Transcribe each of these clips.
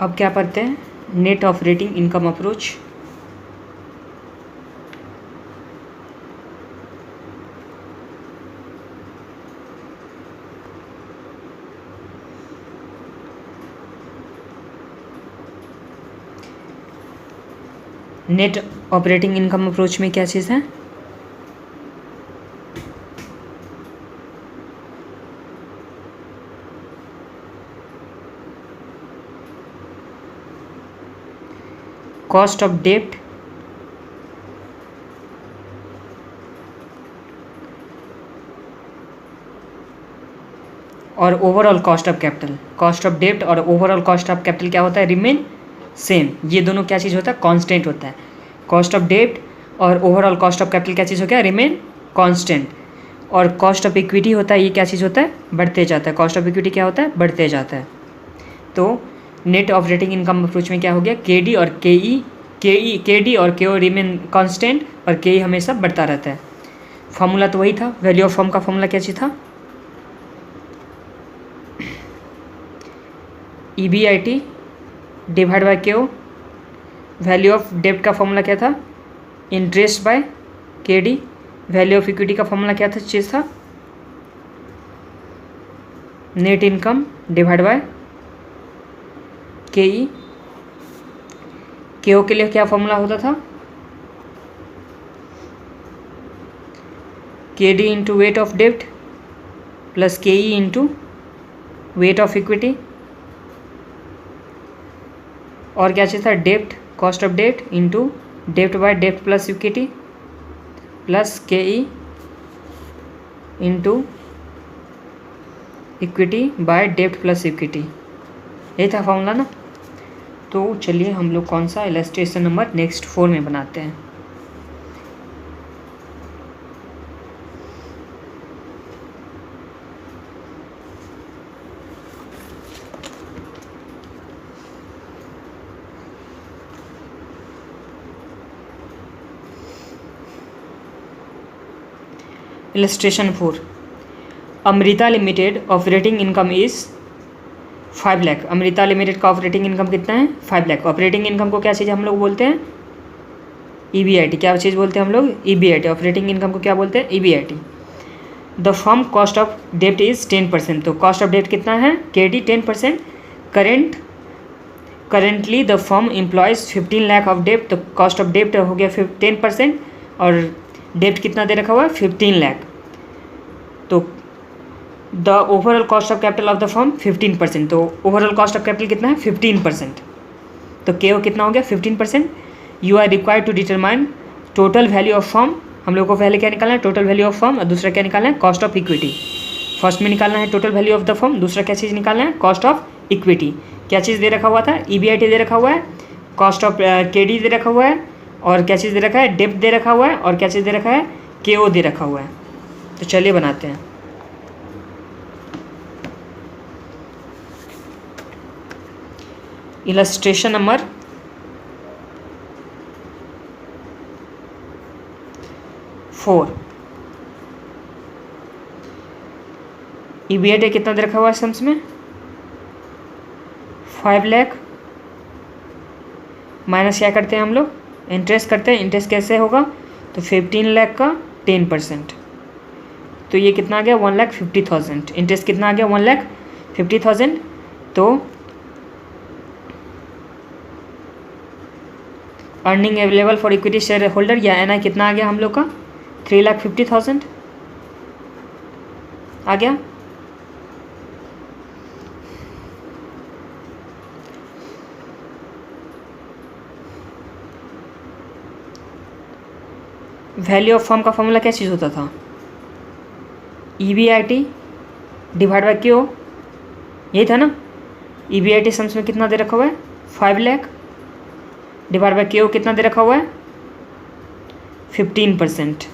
अब क्या पढ़ते हैं, net operating income approach. Net operating income approach में क्या चीज़ है, कॉस्ट ऑफ डेब्ट और overall cost of capital. Cost of डेब्ट और ओवरऑल कॉस्ट ऑफ कैपिटल क्या होता है, रिमेन सेम। ये दोनों क्या चीज़ होता है, कांस्टेंट होता है। कॉस्ट ऑफ डेब्ट और ओवरऑल कॉस्ट ऑफ कैपिटल क्या चीज़ हो गया, रिमेन कांस्टेंट। और कॉस्ट ऑफ इक्विटी होता है, ये क्या चीज़ होता है, बढ़ते जाता है। कॉस्ट ऑफ इक्विटी क्या होता है, बढ़ते जाता है। तो नेट ऑपरेटिंग इनकम अप्रोच में क्या हो गया, केडी और केडी और केओ रिमेन कांस्टेंट और केई हमेशा बढ़ता रहता है। फार्मूला तो वही था, वैल्यू ऑफ फर्म का फार्मूला क्या चीज़ था, EBIT डिवाइड बाय केओ। वैल्यू ऑफ डेब्ट का फॉर्मूला क्या था, interest by KD. Value of equity का फॉर्मूला क्या था, चीज़ था नेट इनकम डिवाइड बाय केई। केओ के लिए क्या फॉर्मूला होता था, केडी इंटू वेट ऑफ डेब्ट प्लस केई इंटू वेट ऑफ इक्विटी। और क्या चीज़ था, डेब्ट, कॉस्ट ऑफ डेब्ट इंटू डेब्ट बाय डेब्ट प्लस इक्विटी प्लस केई इंटू इक्विटी बाय डेब्ट प्लस इक्विटी। ये था फॉर्मूला ना। तो चलिए हम लोग कौन सा इलस्ट्रेशन नंबर नेक्स्ट 4 में बनाते हैं। Illustration 4, Amrita limited operating income is 5 lakh. Amrita limited का ऑपरेटिंग इनकम कितना है, 5 लाख। ऑपरेटिंग इनकम को क्या चीज़ हम लोग बोलते हैं, EBIT। क्या चीज़ बोलते हैं हम लोग, EBIT। ऑपरेटिंग इनकम को क्या बोलते हैं, EBIT। The firm cost of डेब्ट इज़ 10%। तो कॉस्ट ऑफ डेब्ट कितना है, KD 10%। Currently the firm employees 15 lakh of डेब्ट। तो कॉस्ट ऑफ डेब्ट हो गया 10% और डेब्ट कितना दे रखा हुआ है, 15 लाख। तो the overall cost of capital of the firm 15%। तो ओवरऑल कॉस्ट ऑफ कैपिटल कितना है, 15%। तो केओ कितना हो गया, 15%। You are required to determine total value of firm. हम लोग को पहले क्या निकालना है, टोटल वैल्यू ऑफ फर्म, और दूसरा क्या निकालना है, कॉस्ट ऑफ इक्विटी। फर्स्ट में निकालना है total value of the firm, दूसरा क्या चीज़ निकालना है, कॉस्ट ऑफ इक्विटी। क्या चीज़ दे रखा हुआ था, EBIT दे रखा हुआ है, कॉस्ट ऑफ KD दे रखा हुआ है, और क्या चीज़ दे रखा है, डेब्ट दे रखा हुआ है, और क्या चीज़ दे रखा है, KO दे रखा हुआ है। तो चलिए बनाते हैं। इलस्ट्रेशन नंबर 4, EBIT कितना दे रखा हुआ है सम्स में, 5 लाख माइनस क्या करते हैं हम लोग, इंटरेस्ट करते हैं। इंटरेस्ट कैसे होगा, तो 15 लाख का 10%। तो ये कितना आ गया, 1,50,000। इंटरेस्ट कितना आ गया, 1,50,000। तो earning available for equity share holder या NI कितना आ गया हम लोग का, 3,50,000 आ गया। वैल्यू ऑफ फर्म का फॉर्मूला क्या चीज़ होता था, EBIT डिवाइड बाय KO, यही था ना। EBIT सम्स में कितना दे रखा हुआ है, 5 लाख डिवाइड बाय KO कितना दे रखा हुआ है, 15%।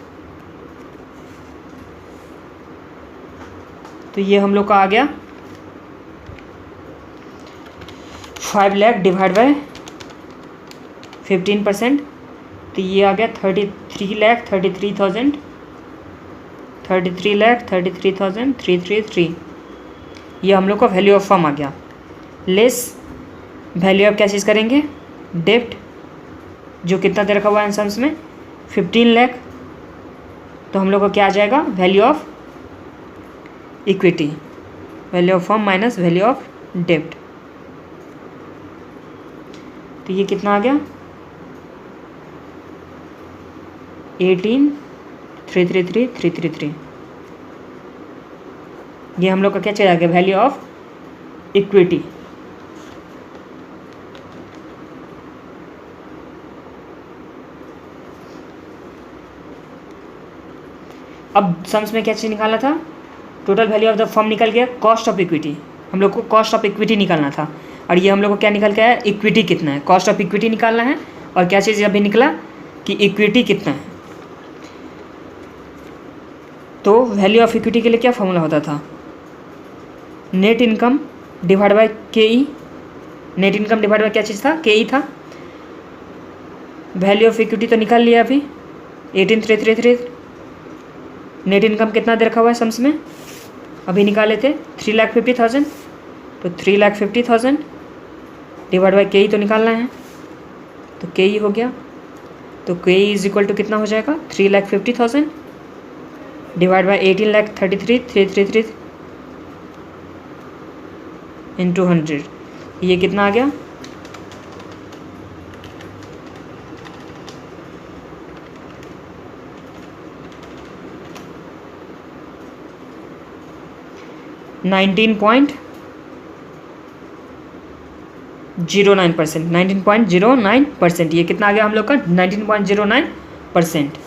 तो ये हम लोग का आ गया 5 लाख डिवाइड बाय 15%। तो ये आ गया 33,33,333। ये हम लोग का वैल्यू ऑफ फर्म आ गया। लेस वैल्यू ऑफ क्या चीज़ करेंगे, डेप्ट, जो कितना दे रखा हुआ है सम्स में 15 लाख, तो हम लोग को क्या आ जाएगा, value of equity, value of firm minus value of डेप्ट। तो ये कितना आ गया 18,333,333। ये हम लोग का क्या चला गया, वैल्यू ऑफ इक्विटी। अब सम्स में क्या चीज़ निकालना था, total value of the firm निकल गया, कॉस्ट ऑफ इक्विटी, हम लोग को कॉस्ट ऑफ इक्विटी निकालना था, और ये हम लोग को क्या निकल के आया, इक्विटी कितना है, कॉस्ट ऑफ इक्विटी निकालना है, और क्या चीज़ अभी निकला कि इक्विटी कितना है। तो वैल्यू ऑफ इक्विटी के लिए क्या फॉर्मूला होता था, नेट इनकम डिवाइड बाय के ई, नेट इनकम डिवाइड बाय क्या चीज़ था, के ई था। वैल्यू ऑफ इक्विटी तो निकाल लिया अभी 18,333, नेट इनकम कितना दे रखा हुआ है सम्स में, अभी निकाले थे 3,50,000, तो 3,50,000 डिवाइड बाई के ई तो निकालना है, तो के ई हो गया, तो के ई इज इक्वल टू कितना हो जाएगा 3,50,000 डिवाइड बाई 18,33,333 इंटू 100, ये कितना आ गया, $19.09%, 19.09%, ये कितना आ गया हम लोग का 19.09%।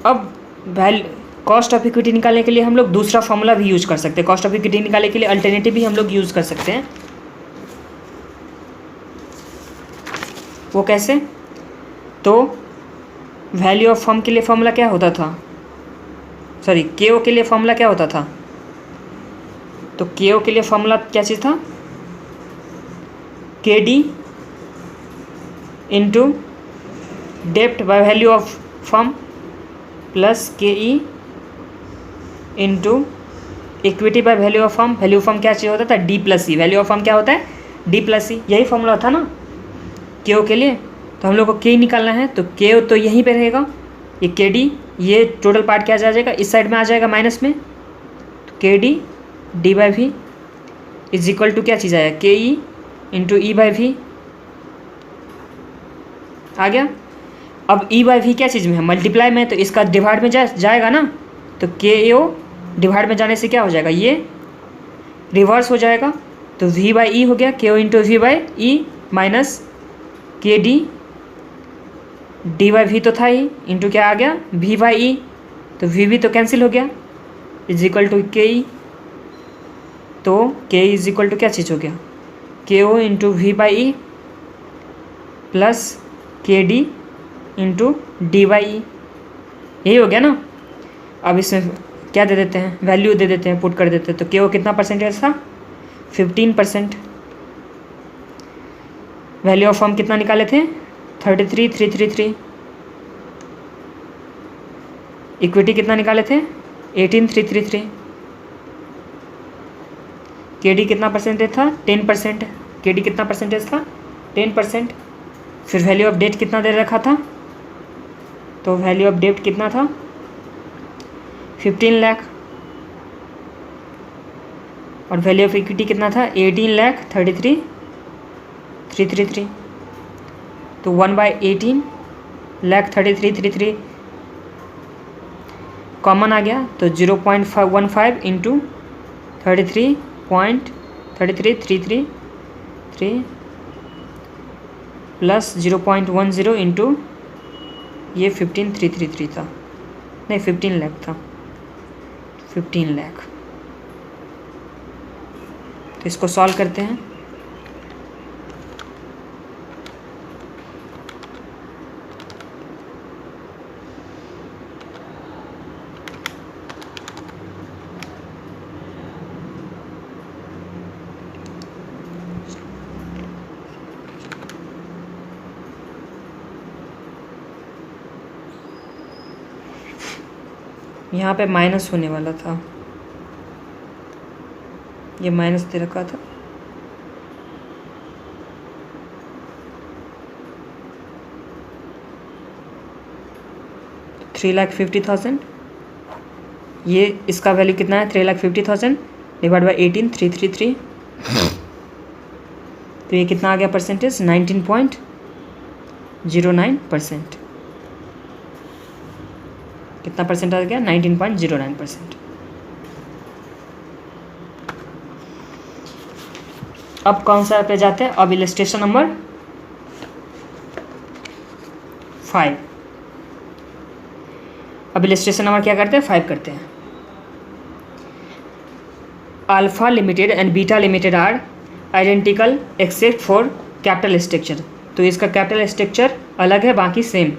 अब कॉस्ट ऑफ इक्विटी निकालने के लिए हम लोग दूसरा फॉर्मूला भी यूज कर सकते हैं, कॉस्ट ऑफ इक्विटी निकालने के लिए अल्टरनेटिव भी हम लोग यूज कर सकते हैं। वो कैसे, तो वैल्यू ऑफ फर्म के लिए फॉर्मूला क्या होता था, सॉरी के ओ के लिए फॉर्मूला क्या होता था, तो के ओ के लिए फॉर्मूला क्या चीज़ था, के डी इंटू डेप्ट by value of firm plus K E into equity by value of firm, value of firm क्या चीज़ होता था, D plus C, value of firm क्या होता है, डी प्लस सी, यही फॉर्मूला था ना के ओ के लिए। तो हम लोग को के निकालना है, तो के ओ तो यहीं पे रहेगा, ये के डी, ये टोटल पार्ट क्या आ जाएगा, इस साइड में आ जाएगा माइनस में, तो K D D by V is equal to क्या चीज़ आया, K E into E by V आ गया। अब ई बाई वी क्या चीज़ में है, मल्टीप्लाई में, तो इसका डिवाइड में जाएगा ना, तो के ओ डिवाइड में जाने से क्या हो जाएगा, ये रिवर्स हो जाएगा, तो वी बाई ई हो गया, K O into V by E minus K D D by V तो था ही, इंटू क्या आ गया वी बाई ई, तो वी भी तो कैंसिल हो गया, इज इक्वल टू के ई, तो के इज इक्वल टू क्या चीज़ हो गया, K O into V by E plus K D into D by E, यही हो गया ना। अब इसमें क्या दे देते हैं, वैल्यू दे देते हैं, पुट कर देते हैं, तो के ओ कितना परसेंटेज था 15%, वैल्यू ऑफ फर्म कितना निकाले थे 33,333, इक्विटी कितना निकाले थे 18,333, के डी कितना परसेंटेज था 10%, के डी कितना परसेंटेज था 10%। फिर वैल्यू ऑफ डेट कितना दे रखा था, तो वैल्यू ऑफ डेट कितना था 15 लाख, और वैल्यू ऑफ इक्विटी कितना था 18,33,333, तो 1/18,33,333 कॉमन आ गया, तो 0.15 इंटू 33.333 प्लस 0.10 इंटू ये 15,333 था, नहीं 15 लाख था, 15 लाख। तो इसको सॉल्व करते हैं, यहाँ पे माइनस होने वाला था, ये माइनस दे रखा था, 3,50,000, ये इसका वैल्यू कितना है 3,50,000 डिवाइड बाई 18 333, तो ये कितना आ गया परसेंटेज 19.09%। कितना परसेंट आ गया 19.09%। अब कौन सा पे जाते हैं, अब इलस्ट्रेशन नंबर 5। अब इलस्ट्रेशन नंबर क्या करते हैं 5 करते हैं। Alpha limited and beta limited are identical except for capital structure. तो इसका कैपिटल स्ट्रक्चर अलग है, बाकी सेम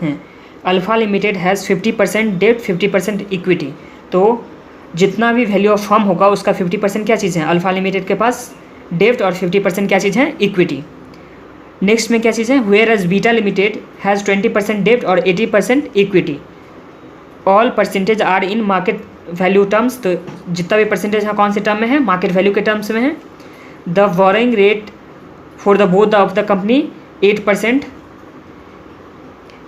है। Alpha limited has 50% debt 50% equity. तो जितना भी वैल्यू ऑफ फर्म होगा उसका 50% क्या चीज़ है, अल्फा लिमिटेड के पास डेट और 50% क्या चीज़ है, इक्विटी। नेक्स्ट में क्या चीज़ है, whereas beta limited has 20% debt और 80% equity. All percentage are in market value terms. तो जितना भी परसेंटेज है कौन से टर्म में है, मार्केट वैल्यू के टर्म्स में है। The borrowing rate for the both of the company 8%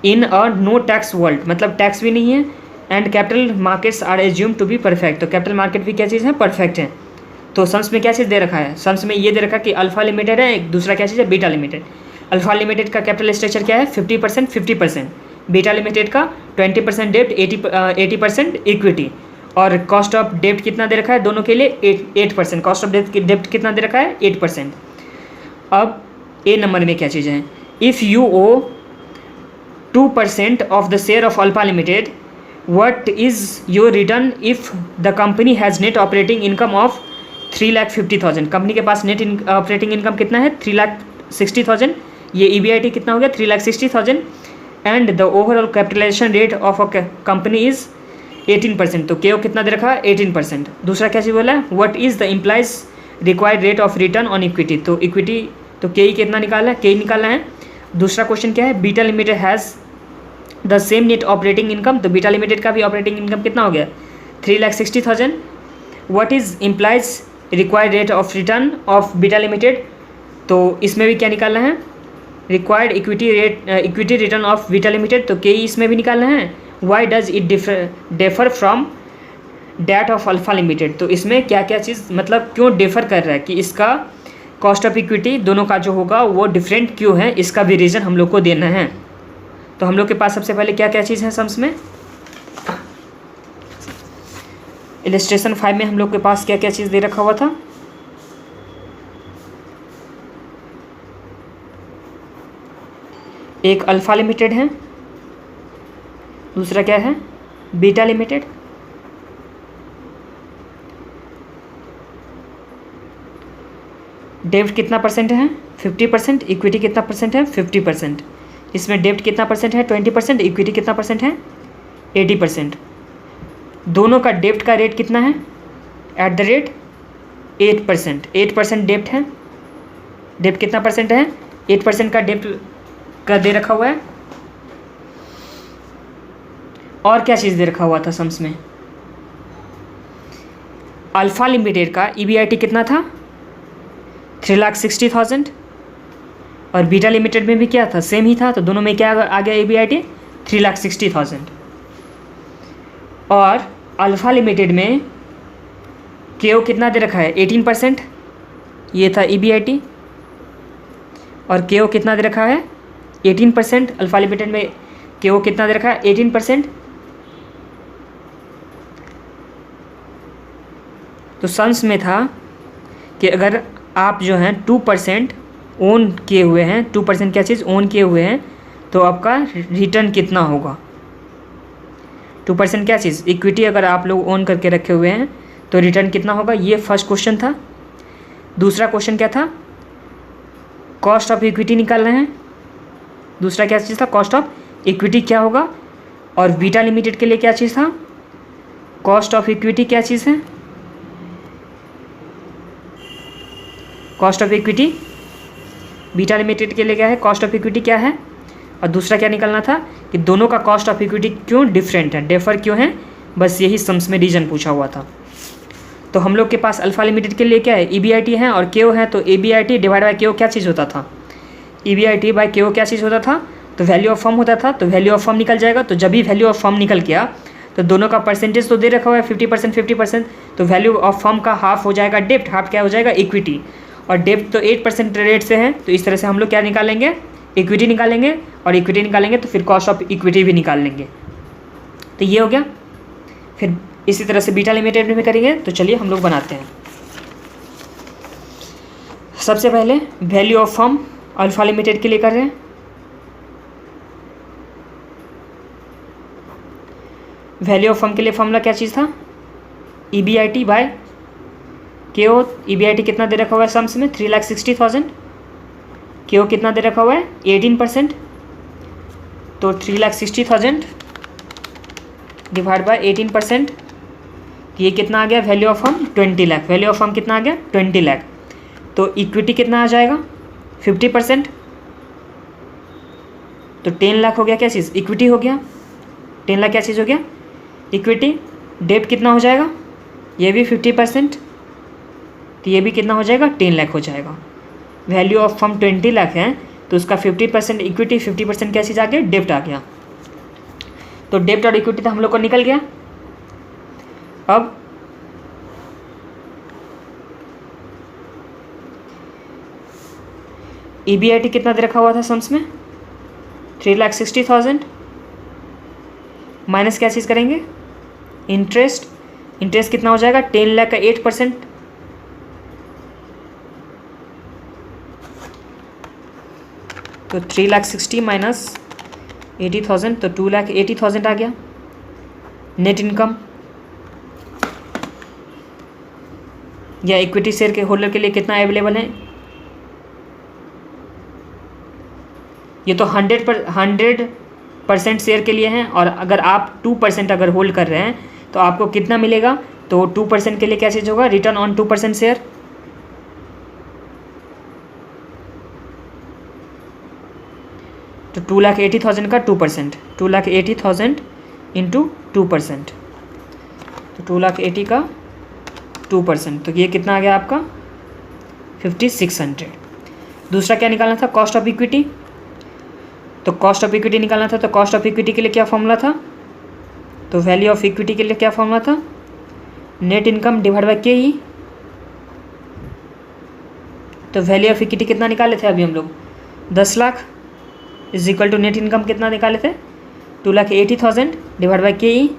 in a no tax world, मतलब टैक्स भी नहीं है। And capital markets are assume to be perfect. तो कैपिटल मार्केट भी क्या चीज़ है, परफेक्ट है। तो सम्स में क्या चीज़ दे रखा है, सम्स में ये दे रखा है कि अल्फा लिमिटेड है, एक दूसरा क्या चीज़ है बीटा लिमिटेड। अल्फा लिमिटेड का कैपिटल स्ट्रक्चर क्या है 50% 50%, बीटा लिमिटेड का 20% डेब्ट 80% इक्विटी। और कॉस्ट ऑफ डेब्ट कितना दे रखा है दोनों के लिए 8%। कॉस्ट ऑफ डेब्ट कितना दे रखा है 8%। अब ए नंबर में क्या चीज़ है, if you owe 2% of the share of alpha limited, what is your return if the company has net operating income of 3,50,000। Company के पास नेट ऑपरेटिंग इनकम कितना है 3,60,000। ये EBIT कितना हो गया 3,60,000। And the overall capitalisation rate of a company is 18%। तो KO कितना दे रखा है 18%। दूसरा क्या चीज़ बोला है, what is the implies required rate of return on equity. तो इक्विटी तो KE कितना निकाला है, KE निकाला है। दूसरा क्वेश्चन क्या है, beta limited has the same net operating income. तो बीटा लिमिटेड का भी ऑपरेटिंग इनकम कितना हो गया 3,60,000। What is implies required rate of return of beta limited. तो इसमें भी क्या निकालना है, required equity return of beta limited. तो KE इसमें भी निकालना है। Why does it differ from that of alpha limited. तो इसमें क्या क्या चीज़ मतलब क्यों डिफर कर रहा है कि इसका कॉस्ट ऑफ इक्विटी दोनों का जो होगा वो डिफरेंट क्यों है, इसका भी रीज़न हम लोग को देना है। तो हम लोग के पास सबसे पहले क्या क्या चीज़ है सम्स में, इलस्ट्रेशन 5 में हम लोग के पास क्या क्या चीज़ दे रखा हुआ था। एक अल्फा लिमिटेड है, दूसरा क्या है बीटा लिमिटेड, डेब्ट कितना परसेंट है 50%, इक्विटी कितना परसेंट है 50%। इसमें डेब्ट कितना परसेंट है 20%, इक्विटी कितना परसेंट है 80%। दोनों का डेब्ट का रेट कितना है एट द रेट 8%। 8% डेब्ट है, डेब्ट कितना परसेंट है 8% का डेब्ट का दे रखा हुआ है। और क्या चीज़ दे रखा हुआ था सम्स में, अल्फा लिमिटेड का EBIT कितना था 3,60,000 और बीटा लिमिटेड में भी क्या था सेम ही था। तो दोनों में क्या आ गया EBIT 3,60,000। और अल्फा लिमिटेड में KO कितना दे रखा है 18%, ये था EBIT। और KO कितना दे रखा है 18%। अल्फा लिमिटेड में KO कितना दे रखा है 18%। तो सम्स में था कि अगर आप जो हैं 2% ओन किए हुए हैं, 2% क्या चीज़ ओन किए हुए हैं, तो आपका रिटर्न कितना होगा। 2% क्या चीज़ इक्विटी अगर आप लोग ओन करके रखे हुए हैं तो रिटर्न कितना होगा, ये फर्स्ट क्वेश्चन था। दूसरा क्वेश्चन क्या था, कॉस्ट ऑफ इक्विटी निकालना है। दूसरा क्या चीज़ था कॉस्ट ऑफ इक्विटी क्या होगा। और बीटा लिमिटेड के लिए क्या चीज़ था, कॉस्ट ऑफ इक्विटी क्या चीज़ है, cost of equity beta limited के लिए क्या है, कॉस्ट ऑफ इक्विटी क्या है। और दूसरा क्या निकलना था कि दोनों का कॉस्ट ऑफ इक्विटी क्यों डिफरेंट है, डिफर क्यों है, बस यही सम्स में रीजन पूछा हुआ था। तो हम लोग के पास अल्फा लिमिटेड के लिए क्या है EBIT है और KO है। तो EBIT डिवाइड बाय KO क्या चीज़ होता था, EBIT बाय KO क्या चीज़ होता था तो वैल्यू ऑफ फर्म होता था तो वैल्यू ऑफ फर्म निकल जाएगा। तो जब भी वैल्यू ऑफ फर्म निकल गया तो दोनों का परसेंटेज तो दे रखा हुआ है 50% 50%, तो वैल्यू ऑफ फर्म का हाफ हो जाएगा डेप्ट, हाफ क्या हो जाएगा इक्विटी, और डेप्ट तो 8% रेट से है, तो इस तरह से हम लोग क्या निकालेंगे, इक्विटी निकालेंगे, और इक्विटी निकालेंगे तो फिर कॉस्ट ऑफ इक्विटी भी निकाल लेंगे। तो ये हो गया। फिर इसी तरह से बीटा लिमिटेड में करेंगे। तो चलिए हम लोग बनाते हैं। सबसे पहले value of firm alpha limited के लिए कर रहे हैं। वैल्यू ऑफ फर्म के लिए फॉर्मूला क्या चीज़ था, EBIT बाय KO। EBIT कितना दे रखा हुआ है सम्स में 3,60,000, KO कितना दे रखा हुआ है 18%, तो 3,60,000 डिवाइड बाय 18%, ये कितना आ गया value of firm 20 lakh. Value of firm कितना आ गया 20 लाख। तो इक्विटी कितना आ जाएगा 50%, तो 10 लाख हो गया क्या चीज़, इक्विटी हो गया। 10 लाख क्या चीज़ हो गया, इक्विटी। डेट कितना हो जाएगा, ये भी 50%, तो ये भी कितना हो जाएगा 10 लाख हो जाएगा। वैल्यू ऑफ फर्म 20 लाख है तो उसका 50% इक्विटी, 50% क्या चीज़ आ गया, डेप्ट आ गया। तो डेप्ट और इक्विटी तो हम लोग को निकल गया। अब EBIT कितना दे रखा हुआ था सम्स में 3,60,000, माइनस क्या चीज़ करेंगे, इंटरेस्ट। इंटरेस्ट कितना हो जाएगा 10 लाख का 8%, तो 3,60,000 माइनस 80,000, तो 2,80,000 आ गया। नेट इनकम या इक्विटी शेयर के होल्डर के लिए कितना अवेलेबल है, ये तो 100% शेयर के लिए हैं, और अगर आप 2% अगर होल्ड कर रहे हैं तो आपको कितना मिलेगा, तो 2% के लिए क्या चीज़ होगा, रिटर्न ऑन 2% शेयर। तो 2,80,000 का 2%, 2,80,000 इंटू 2%, तो 2,80,000 का 2%, तो ये कितना आ गया आपका 5,600। दूसरा क्या निकालना था, कॉस्ट ऑफ इक्विटी। तो कॉस्ट ऑफ इक्विटी निकालना था, तो कॉस्ट ऑफ इक्विटी के लिए क्या फॉर्मूला था, तो वैल्यू ऑफ इक्विटी के लिए क्या फॉर्मूला था, net income divide by KE। तो वैल्यू ऑफ इक्विटी कितना निकाले थे अभी हम लोग 10 lakh, is equal to net income कितना निकाले थे 2,80,000 डिवाइड बाय KE।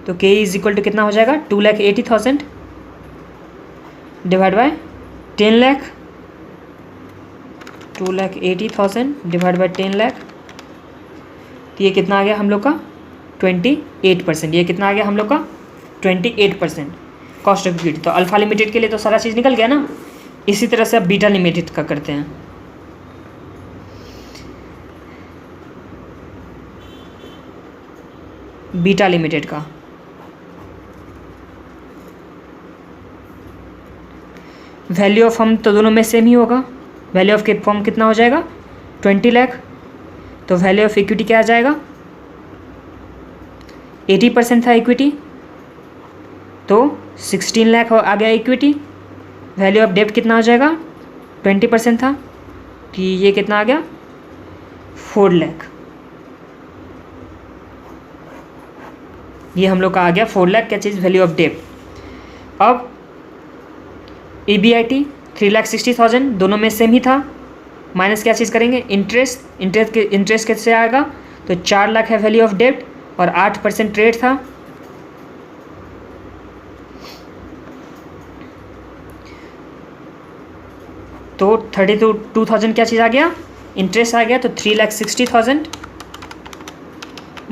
तो KE इज इक्वल टू कितना हो जाएगा 2,80,000 divide by 10 lakh, 2,80,000 divide by 10 lakh, तो ये कितना आ गया हम लोग का 28%। ये कितना आ गया हम लोग का 28% कॉस्ट ऑफ इक्विटी। तो अल्फा लिमिटेड के लिए तो सारा चीज़ निकल गया ना। इसी तरह से अब बीटा लिमिटेड का करते हैं। बीटा लिमिटेड का वैल्यू ऑफ फर्म तो दोनों में सेम ही होगा। वैल्यू ऑफ फर्म कितना हो जाएगा 20 लाख, तो वैल्यू ऑफ इक्विटी क्या आ जाएगा 80% था इक्विटी, तो 16 लाख आ गया इक्विटी। वैल्यू ऑफ डेब्ट कितना हो जाएगा 20% था, कि ये कितना आ गया 4 लाख। ये हम लोग का आ गया 4 लाख क्या चीज़, वैल्यू ऑफ डेब्ट। अब EBIT 3,60,000 दोनों में सेम ही था, माइनस क्या चीज़ करेंगे इंटरेस्ट। इंटरेस्ट कैसे आएगा, तो 4 लाख है वैल्यू ऑफ डेब्ट और 8% रेट था, तो 32,000 क्या चीज़ आ गया इंटरेस्ट आ गया। तो 3,60,000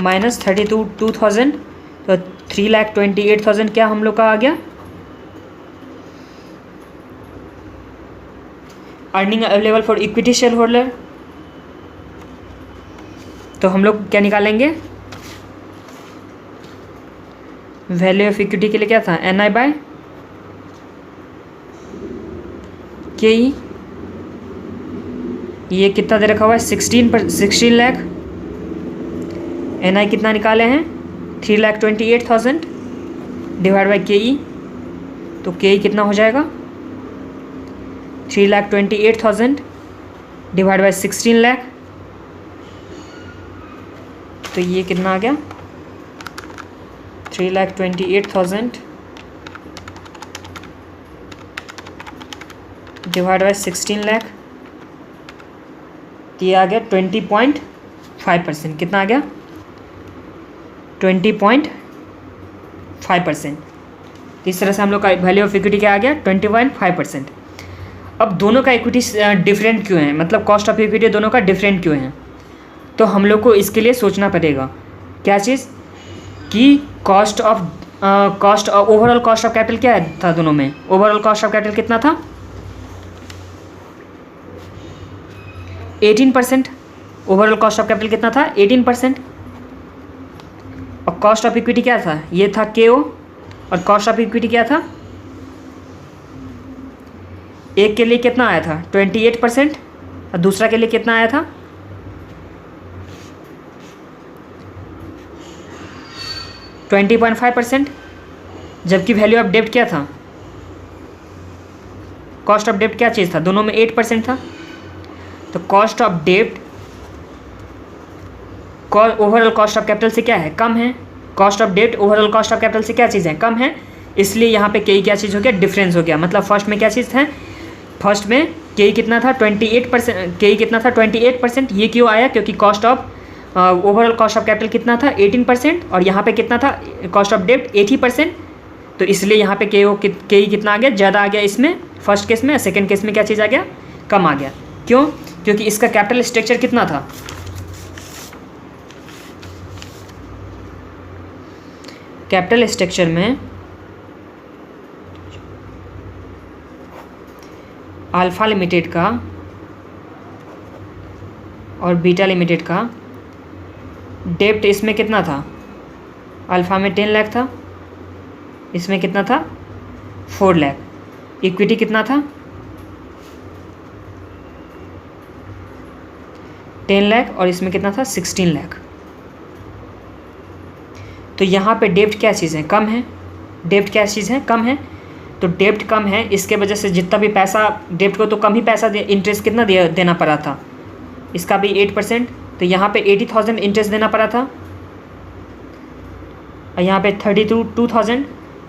माइनस 32,000, तो 3,28,000 क्या हम लोग का आ गया earning available for equity share holder. तो हम लोग क्या निकालेंगे, वैल्यू ऑफ इक्विटी के लिए क्या था NI बाय KE। ये कितना दे रखा हुआ है 16 लाख। NI कितना निकाले हैं 3,28,000 डिवाइड बाई KE, तो KE कितना हो जाएगा 3,28,000 डिवाइड बाई 16 लाख, तो ये कितना आ गया 3,28,000 डिवाइड बाई 16 लाख, तो ये आ गया 20.5%। कितना आ गया 20.5%। इस तरह से हम लोग का वैल्यू ऑफ इक्विटी क्या आ गया 20.5%। अब दोनों का इक्विटी डिफरेंट क्यों है, मतलब कॉस्ट ऑफ इक्विटी दोनों का डिफरेंट क्यों है, तो हम लोग को इसके लिए सोचना पड़ेगा क्या चीज़ कि ओवरऑल कॉस्ट ऑफ कैपिटल क्या था दोनों में। ओवरऑल कॉस्ट ऑफ कैपिटल कितना था 18%। ओवरऑल कॉस्ट ऑफ कैपिटल कितना था 18%। और कॉस्ट ऑफ इक्विटी क्या था, ये था KO, और कॉस्ट ऑफ इक्विटी क्या था, एक के लिए कितना आया था 28% और दूसरा के लिए कितना आया था 20.5%। जबकि वैल्यू ऑफ डेब्ट क्या था, कॉस्ट ऑफ डेब्ट क्या चीज़ था, दोनों में 8% था। तो कॉस्ट ऑफ डेब्ट ओवरऑल कॉस्ट ऑफ कैपिटल से क्या है कम है, कॉस्ट ऑफ डेब्ट ओवरऑल कॉस्ट ऑफ कैपिटल से क्या चीज़ है कम है, इसलिए यहाँ पे KE क्या चीज़ हो गया डिफरेंस हो गया। मतलब फर्स्ट में क्या चीज़ है, फर्स्ट में KE कितना था 28%, KE कितना था 28%। ये क्यों आया, क्योंकि cost of overall cost of capital कितना था 18% और यहाँ पे कितना था कॉस्ट ऑफ डेब्ट 80%। तो इसलिए यहाँ पे KE कितना आ गया ज़्यादा आ गया इसमें फर्स्ट केस में, सेकंड केस में क्या चीज़ आ गया कम आ गया। क्यों, क्योंकि इसका कैपिटल स्ट्रक्चर कितना था, कैपिटल स्ट्रक्चर में अल्फा लिमिटेड का और बीटा लिमिटेड का डेब्ट इसमें कितना था, अल्फा में 10 लाख था, इसमें कितना था 4 लाख। इक्विटी कितना था 10 लाख और इसमें कितना था 16 लाख। तो यहाँ पे डेब्ट क्या चीज़ है कम है, डेब्ट क्या चीज़ है कम है। तो डेब्ट कम है, इसके वजह से जितना भी पैसा डेब्ट को तो कम ही पैसा इंटरेस्ट कितना देना पड़ा था, इसका भी 8%। तो यहाँ पे 80,000 इंटरेस्ट देना पड़ा था और यहाँ पे 32,000।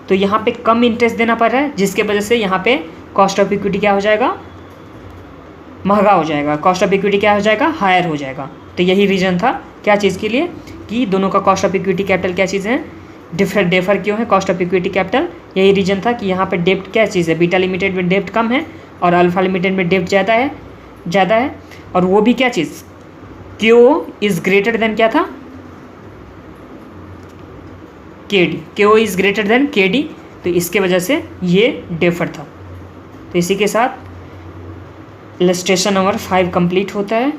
तो यहाँ पे कम इंटरेस्ट देना पड़ रहा है, जिसके वजह से यहाँ पे कॉस्ट ऑफ इक्विटी क्या हो जाएगा महंगा हो जाएगा, कॉस्ट ऑफ इक्विटी क्या हो जाएगा हायर हो जाएगा। तो यही रीज़न था क्या चीज़ के लिए कि दोनों का कॉस्ट ऑफ इक्विटी कैपिटल क्या चीज़ है डिफर क्यों है कॉस्ट ऑफ इक्विटी कैपिटल। यही रीज़न था कि यहाँ पे डेब्ट क्या चीज़ है, बीटा लिमिटेड में डेब्ट कम है और अल्फा लिमिटेड में डेब्ट ज़्यादा है। और वो भी क्या चीज़ KO इज़ ग्रेटर देन क्या था KD, KO is greater than KD। तो इसके वजह से ये डेफर था। तो इसी के साथ इलस्ट्रेशन नंबर 5 कंप्लीट होता है।